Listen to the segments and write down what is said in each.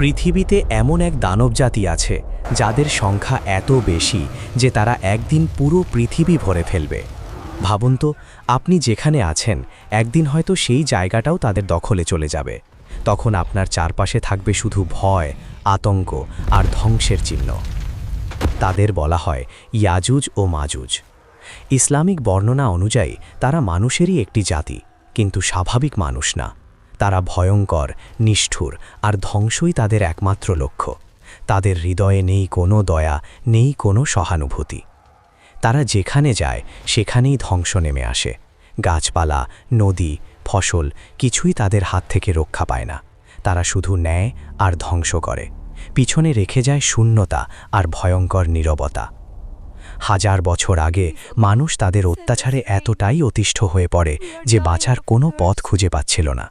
পৃথিবীতে এমন এক দানব জাতি আছে যাদের সংখ্যা এত বেশি যে তারা একদিন পুরো পৃথিবী ভরে ফেলবে। ভাবুন তো, আপনি যেখানে আছেন একদিন হয়তো সেই জায়গাটাও তাদের দখলে চলে যাবে। তখন আপনার চারপাশে থাকবে শুধু ভয়, আতঙ্ক আর ধ্বংসের চিহ্ন। তাদের বলা হয় ইয়াজুজ ও মাজুজ। ইসলামিক বর্ণনা অনুযায়ী তারা মানুষেরই একটি জাতি, কিন্তু স্বাভাবিক মানুষ না। তারা ভয়ঙ্কর, নিষ্ঠুর আর ধ্বংসই তাদের একমাত্র লক্ষ্য। তাদের হৃদয়ে নেই কোনো দয়া, নেই কোনো সহানুভূতি। তারা যেখানে যায় সেখানেই ধ্বংস নেমে আসে। গাছপালা, নদী, ফসল কিছুই তাদের হাত থেকে রক্ষা পায় না। তারা শুধু নেয় আর ধ্বংস করে, পিছনে রেখে যায় শূন্যতা আর ভয়ঙ্কর নীরবতা। হাজার বছর আগে মানুষ তাদের অত্যাচারে এতটাই অতিষ্ঠ হয়ে পড়ে যে বাঁচার কোনো পথ খুঁজে পাচ্ছিল না।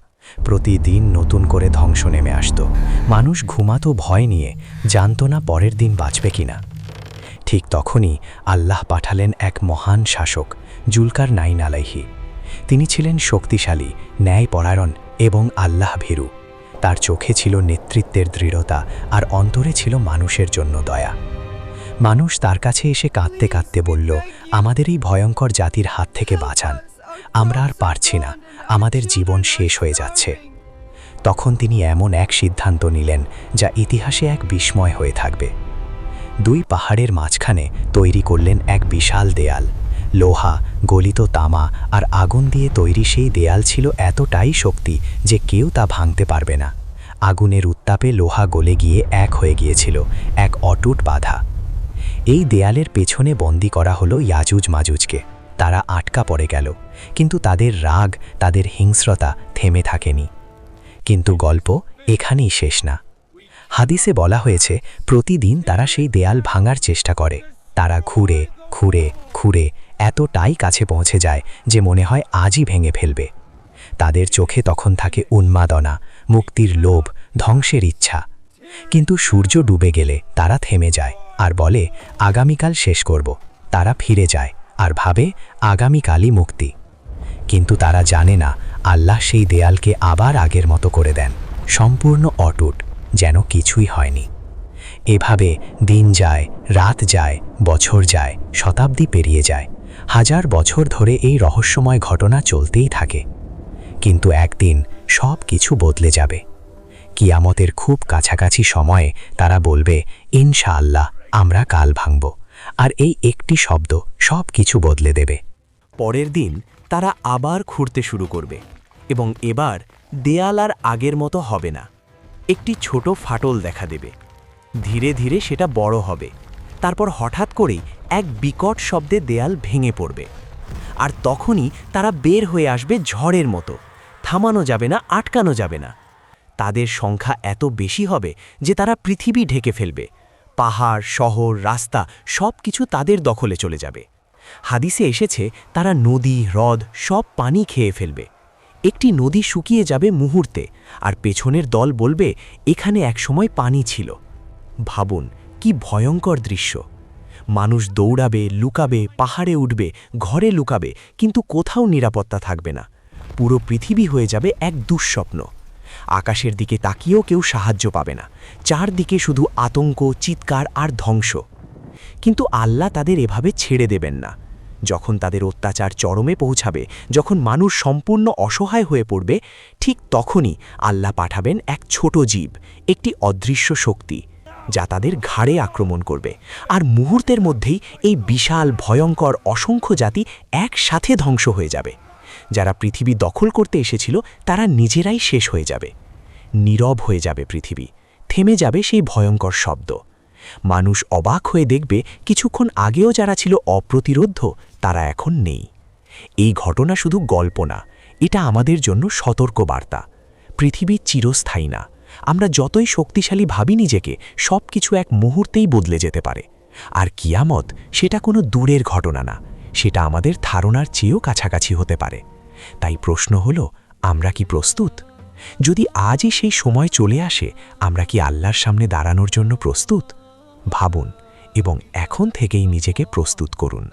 প্রতিদিন নতুন করে ধ্বংস নেমে আসত। মানুষ ঘুমাতো ভয় নিয়ে, জানত না পরের দিন বাঁচবে কিনা। ঠিক তখনই আল্লাহ পাঠালেন এক মহান শাসক, জুলকার নাইন আলাইহি। তিনি ছিলেন শক্তিশালী, ন্যায়পরায়ণ এবং আল্লাহ ভীরু। তার চোখে ছিল নেতৃত্বের দৃঢ়তা আর অন্তরে ছিল মানুষের জন্য দয়া। মানুষ তার কাছে এসে কাঁদতে কাঁদতে বলল, আমাদের এই ভয়ঙ্কর জাতির হাত থেকে বাঁচান, আমরা আর পারছি না, আমাদের জীবন শেষ হয়ে যাচ্ছে। তখন তিনি এমন এক সিদ্ধান্ত নিলেন যা ইতিহাসে এক বিস্ময় হয়ে থাকবে। দুই পাহাড়ের মাঝখানে তৈরি করলেন এক বিশাল দেয়াল। লোহা, গলিত তামা আর আগুন দিয়ে তৈরি সেই দেয়াল ছিল এতটাই শক্তি যে কেউ তা ভাঙতে পারবে না। আগুনের উত্তাপে লোহা গলে গিয়ে এক হয়ে গিয়েছিল, এক অটুট বাধা। এই দেয়ালের পেছনে বন্দী করা হলো ইয়াজুজ মাজুজকে। তারা আটকা পড়ে গেল, কিন্তু তাদের রাগ, তাদের হিংস্রতা থেমে থাকেনি। কিন্তু গল্প এখানেই শেষ না। হাদিসে বলা হয়েছে প্রতিদিন তারা সেই দেয়াল ভাঙার চেষ্টা করে। তারা ঘুরে ঘুরে ঘুরে এতটাই কাছে পৌঁছে যায় যে মনে হয় আজই ভেঙে ফেলবে। তাদের চোখে তখন থাকে উন্মাদনা, মুক্তির লোভ, ধ্বংসের ইচ্ছা। কিন্তু সূর্য ডুবে গেলে তারা থেমে যায় আর বলে, আগামীকাল শেষ করব। তারা ফিরে যায় আর ভাবে আগামীকালই মুক্তি। কিন্তু তারা জানে না আল্লাহ সেই দেয়ালকে আবার আগের মতো করে দেন, সম্পূর্ণ অটুট, যেন কিছুই হয়নি। এভাবে দিন যায়, রাত যায়, বছর যায়, শতাব্দী পেরিয়ে যায়। হাজার বছর ধরে এই রহস্যময় ঘটনা চলতেই থাকে। কিন্তু একদিন সব কিছু বদলে যাবে। কিয়ামতের খুব কাছাকাছি সময়ে তারা বলবে, ইনশাআল্লাহ আমরা কাল ভাঙব। আর এই একটি শব্দ সব কিছু বদলে দেবে। পরের দিন তারা আবার খুঁড়তে শুরু করবে, এবং এবার দেয়াল আর আগের মতো হবে না। একটি ছোট ফাটল দেখা দেবে। ধীরে ধীরে সেটা বড় হবে। তারপর হঠাৎ করেই এক বিকট শব্দে দেয়াল ভেঙে পড়বে। আর তখনই তারা বের হয়ে আসবে ঝড়ের মতো। থামানো যাবে না, আটকানো যাবে না। তাদের সংখ্যা এত বেশি হবে যে তারা পৃথিবী ঢেকে ফেলবে। পাহাড়, শহর, রাস্তা সব কিছু তাদের দখলে চলে যাবে। হাদিসে এসেছে তারা নদী, হ্রদ সব পানি খেয়ে ফেলবে। একটি নদী শুকিয়ে যাবে মুহূর্তে, আর পেছনের দল বলবে, এখানে একসময় পানি ছিল। ভাবুন কি ভয়ঙ্কর দৃশ্য। মানুষ দৌড়াবে, লুকাবে, পাহাড়ে উঠবে, ঘরে লুকাবে, কিন্তু কোথাও নিরাপত্তা থাকবে না। পুরো পৃথিবী হয়ে যাবে এক দুঃস্বপ্ন। আকাশের দিকে তাকিয়েও কেউ সাহায্য পাবে না। চারদিকে শুধু আতঙ্ক, চিৎকার আর ধ্বংস। কিন্তু আল্লাহ তাদের এভাবে ছেড়ে দেবেন না। যখন তাদের অত্যাচার চরমে পৌঁছাবে, যখন মানুষ সম্পূর্ণ অসহায় হয়ে পড়বে, ঠিক তখনই আল্লাহ পাঠাবেন এক ছোট জীব, একটি অদৃশ্য শক্তি, যা তাদের ঘাড়ে আক্রমণ করবে। আর মুহূর্তের মধ্যেই এই বিশাল, ভয়ঙ্কর অসংখ্য জাতি একসাথে ধ্বংস হয়ে যাবে। যারা পৃথিবী দখল করতে এসেছিল তারা নিজেরাই শেষ হয়ে যাবে। নীরব হয়ে যাবে পৃথিবী, থেমে যাবে সেই ভয়ঙ্কর শব্দ। মানুষ অবাক হয়ে দেখবে কিছুক্ষণ আগেও যারা ছিল অপ্রতিরোধ্য তারা এখন নেই। এই ঘটনা শুধু গল্প না, এটা আমাদের জন্য সতর্ক বার্তা। পৃথিবী চিরস্থায়ী না। আমরা যতই শক্তিশালী ভাবি নিজেকে, সব কিছু এক মুহূর্তেই বদলে যেতে পারে। আর কিয়ামত সেটা কোনো দূরের ঘটনা না, সেটা আমাদের ধারণার চেয়েও কাছাকাছি হতে পারে। তাই প্রশ্ন হলো, আমরা কি প্রস্তুত? যদি আজই সেই সময় চলে আসে, আমরা কি আল্লাহর সামনে দাঁড়ানোর জন্য প্রস্তুত? ভাবুন এবং এখন থেকেই নিজেকে প্রস্তুত করুন।